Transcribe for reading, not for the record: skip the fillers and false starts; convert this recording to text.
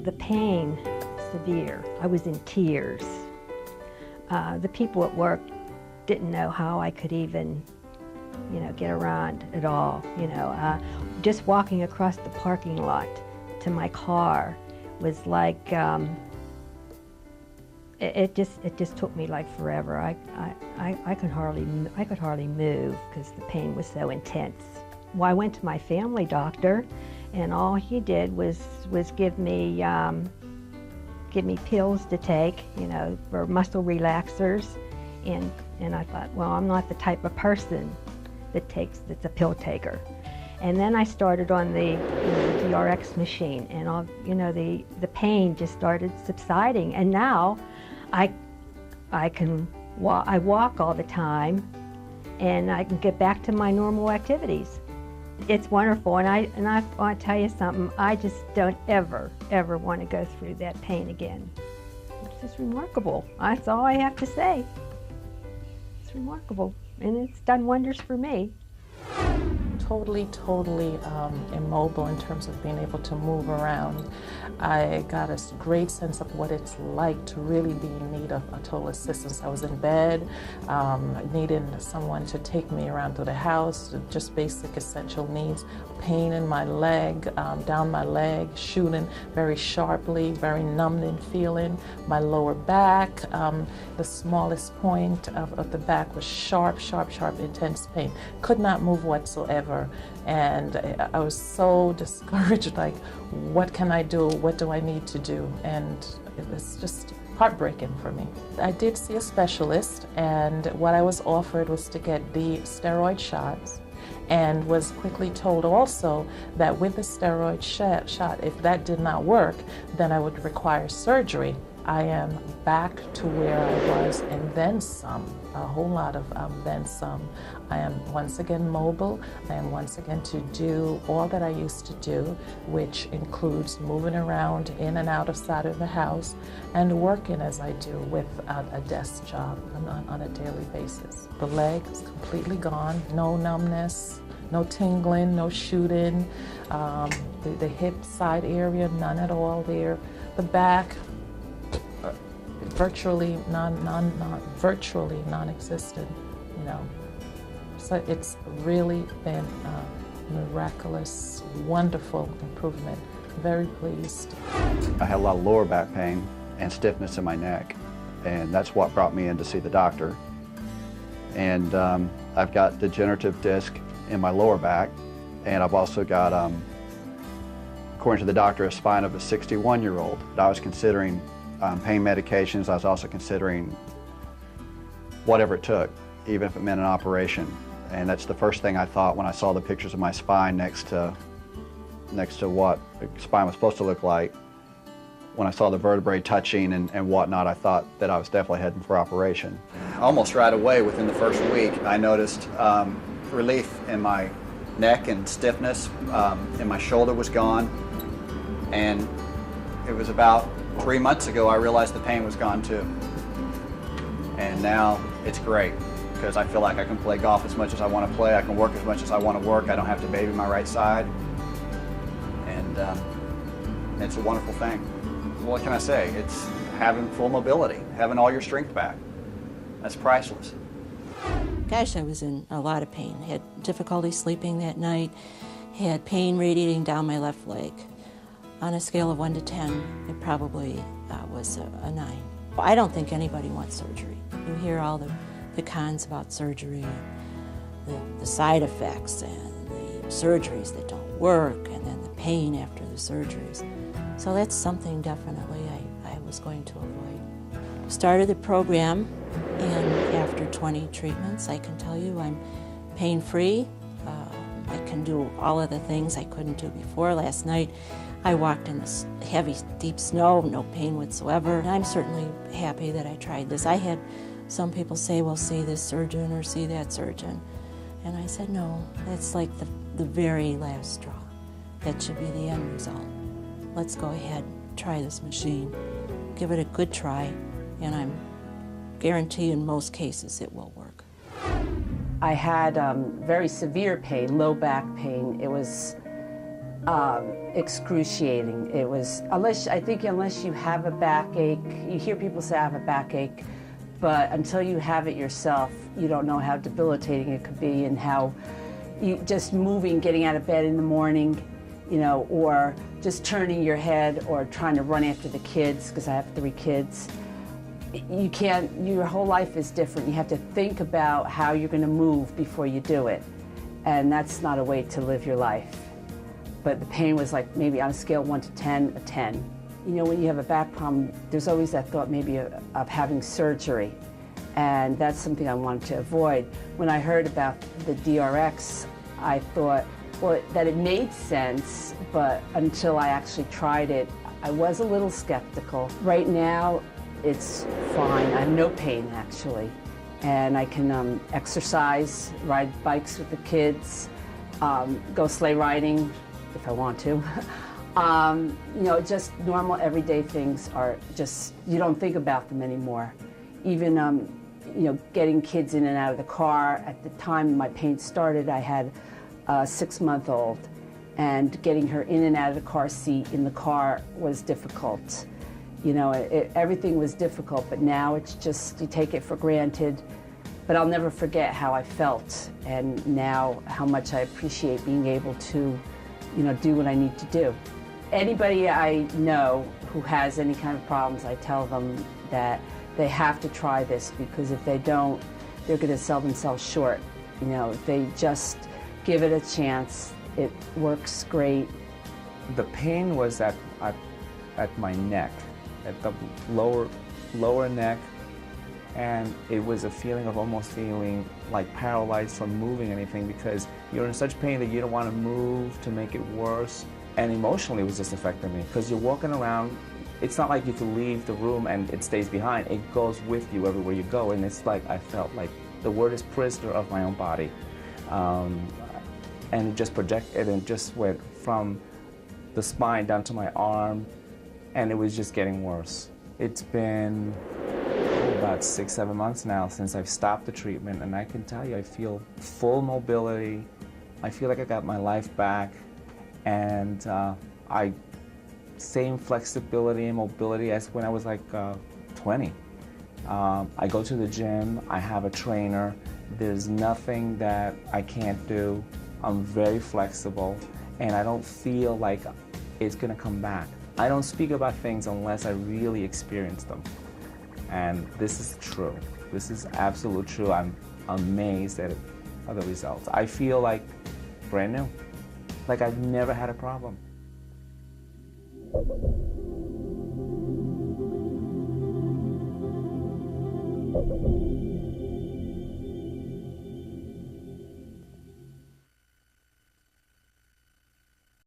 The pain, severe. I was in tears. The people at work didn't know how I could even, get around at all. Just walking across the parking lot to my car was like, it just took me like forever. I could hardly move because the pain was so intense. Well, I went to my family doctor, and all he did was give me pills to take, for muscle relaxers, and I thought, well, I'm not the type of person that's a pill taker. And then I started on the DRX machine, and the pain just started subsiding. And now I walk all the time, and I can get back to my normal activities. It's wonderful, and I want to tell you something. I just don't ever want to go through that pain again. It's just remarkable. That's all I have to say. It's remarkable, and it's done wonders for me. Totally immobile in terms of being able to move around. I got a great sense of what it's like to really be in need of a total assistance. I was in bed, needing someone to take me around to the house, just basic essential needs. Pain in my leg, down my leg, shooting very sharply, very numbing feeling. My lower back, the smallest point of the back was sharp, intense pain. Could not move whatsoever. And I was so discouraged, like, what can I do? What do I need to do? And it was just heartbreaking for me. I did see a specialist, and what I was offered was to get the steroid shots, and was quickly told also that with the steroid shot, if that did not work, then I would require surgery. I am back to where I was, and then some, a whole lot of then some. I am once again mobile. I am once again to do all that I used to do, which includes moving around in and out of side of the house and working as I do with a desk job on a daily basis. The leg is completely gone, no numbness, no tingling, no shooting. The hip side area, none at all there. The back, virtually non-existent, So it's really been a miraculous, wonderful improvement. Very pleased. I had a lot of lower back pain and stiffness in my neck, and that's what brought me in to see the doctor. And I've got degenerative disc in my lower back, and I've also got, according to the doctor, a spine of a 61-year-old. I was considering pain medications. I was also considering whatever it took, even if it meant an operation. And that's the first thing I thought when I saw the pictures of my spine next to what the spine was supposed to look like. When I saw the vertebrae touching and whatnot, I thought that I was definitely heading for operation. Almost right away, within the first week, I noticed relief in my neck and stiffness, and my shoulder was gone. And it was about 3 months ago I realized the pain was gone too. And now it's great, because I feel like I can play golf as much as I want to play, I can work as much as I want to work, I don't have to baby my right side. And it's a wonderful thing. What can I say? It's having full mobility, having all your strength back. That's priceless. Gosh, I was in a lot of pain. Had difficulty sleeping that night, had pain radiating down my left leg. On a scale of 1 to 10, it probably was a 9. I don't think anybody wants surgery. You hear all the cons about surgery, the side effects, and the surgeries that don't work, and then the pain after the surgeries. So that's something definitely I was going to avoid. Started the program, and after 20 treatments, I can tell you I'm pain-free. I can do all of the things I couldn't do before. Last night, I walked in this heavy, deep snow, no pain whatsoever. And I'm certainly happy that I tried this. I had some people say, well, see this surgeon or see that surgeon. And I said, no, that's like the very last straw. That should be the end result. Let's go ahead, try this machine, give it a good try, and I'm guarantee in most cases it will work. I had very severe pain, low back pain. It was excruciating. It was, unless you have a backache, you hear people say I have a backache, but until you have it yourself, you don't know how debilitating it could be, and how just moving, getting out of bed in the morning, you know, or just turning your head, or trying to run after the kids, because I have 3 kids. You can't, your whole life is different. You have to think about how you're going to move before you do it. And that's not a way to live your life. But the pain was like, maybe on a scale of 1 to 10, a 10. You know, when you have a back problem, there's always that thought maybe of having surgery. And that's something I wanted to avoid. When I heard about the DRX, I thought, well, that it made sense, but until I actually tried it, I was a little skeptical. Right now, it's fine. I have no pain, actually. And I can exercise, ride bikes with the kids, go sleigh riding if I want to. You know, just normal everyday things are just, you don't think about them anymore. Even, you know, getting kids in and out of the car. At the time my pain started, I had a 6-month-old, and getting her in and out of the car seat in the car was difficult. You know, everything was difficult, but now it's just, you take it for granted. But I'll never forget how I felt, and now how much I appreciate being able to, you know, do what I need to do. Anybody I know who has any kind of problems, I tell them that they have to try this, because if they don't, they're going to sell themselves short. You know, if they just give it a chance, it works great. The pain was at my neck, at the lower neck, and it was a feeling of almost feeling like paralyzed from moving anything, because you're in such pain that you don't want to move to make it worse. And emotionally, it was just affecting me, because you're walking around. It's not like you can leave the room and it stays behind. It goes with you everywhere you go, and it's like I felt like the word is prisoner of my own body. And it just projected and just went from the spine down to my arm, and it was just getting worse. It's been about 6-7 months now since I've stopped the treatment, and I can tell you I feel full mobility. I feel like I got my life back, and same flexibility and mobility as when I was like 20. I go to the gym, I have a trainer. There's nothing that I can't do. I'm very flexible, and I don't feel like it's gonna come back. I don't speak about things unless I really experience them. And this is true. This is absolute true. I'm amazed at the results. I feel like brand new, like I've never had a problem.